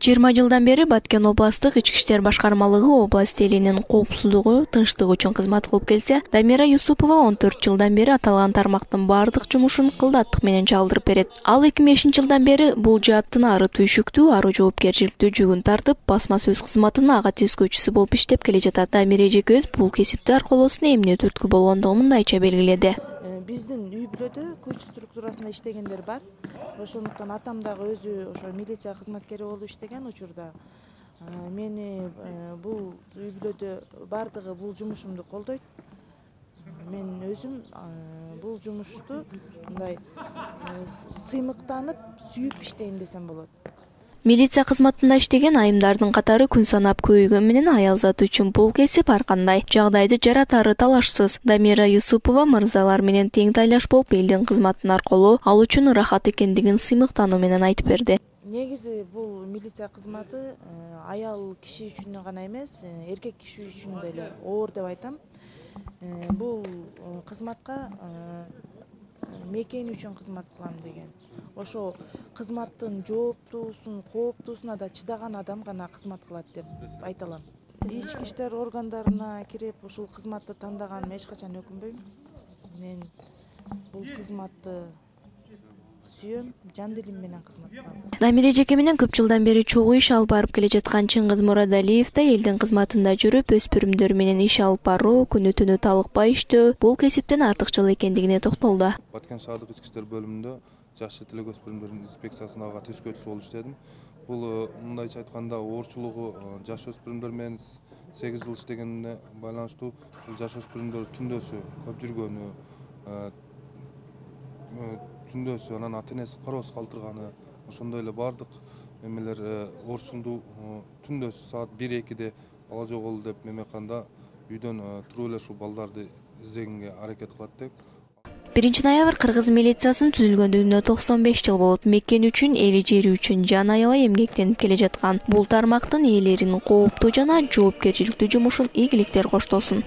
20 жылдан бери Баткен областык ички иштер башкармалыгы область элинин коопсуздугу, тынчтыгы үчүн кызмат кылып келсе, Дамира Юсупова 14 жылдан бери аталган тармактын бардык жумушун кылдаттык менен чалдырып берет. Ал 2005 жылдан бери бул жааттын ары түйшүктүү, ары жоопкерчиликтүү жүгүн тартып, басма сөз кызматынын ага тизгөөчүсү болуп иштеп келе жатат. Дамира эжекебиз бул кесипти аркылоосуна эмне түрткү болгондугун мындайча белгиледи. Биздин үй-бүлөдө көч структурасында иштегендер бар. Ошондуктан атам дагы өзү ошо милиция кызматкери болуп иштеген учурда мени бул үй-бүлөдө бардыгы бул жумушумду колдойт. Мен өзүм бул жумушту мындай сыймыктанып, сүйүп иштейм десем болот. Милиция кызматында иштеген айымдардын катары күн санап көбөйгөн менен аял заты үчүн бул кесип ар кандай жагдайды жаратары талашсыз. Дамира Юсупова мырзалар менен тең тайлаш болуп, элдин кызматын аркылуу ал үчүн ырахат экендигин сыймыктануу менен айтып берди. Негизи бул милиция кызматы аял киши үчүн гана эмес, эркек киши үчүн деле оор деп айтам. Бул кызматка мекен үчүн кызмат кылам деген. Ошо кызматтын жооптуусун, кооптуусуна да чыдаган адам гана кызмат кылат деп айта алам. Ички иштер органдарына кирип, ушул кызматты тандаганыма эч качан өкүнбөйм. Мен бул кызматты сүйөм, жан дилим менен кызмат кылам. Дамира эжеке менен көп жылдан бери чогуу иш алып барып келе жаткан Чыңгыз Мурадалиев да элдин кызматында жүрүп, өспүрүмдөр менен иш алып баруу, күнү-түнү талыкпай иштөө бул кесиптин артыкчыл экендигине токтолду. Баткен шаардык ички иштер бөлүмүндө жаш тилек өспүрүмдөрдүн инспекциясына тизгөөчүсү болуп иштедим. Бул мындайча айтканда оорчулугу жаш өспүрүмдөр менен 8 жыл иштегенине байланыштуу. Бул жаш өспүрүмдөр түндөсү көп жүргөнү, түндөсү анан ата-энеси кароосуз калтырганы, ошондой эле бардык эмелер оорчулдуу түндөсү саат 1-2де бала жоголду деп мемеканда үйдөн туруп эле ушул балдарды издегенге аракет кылат деп. 1-ноябрь кыргыз милициясынын түзүлгөндүгүнө 95 жыл болот. Мекен үчүн, эли жери үчүн жан аябай эмгектенип келе жаткан бул тармактын ээлеринин кооптуу жана жоопкерчиликтүү жумушун ийгиликтер коштосун.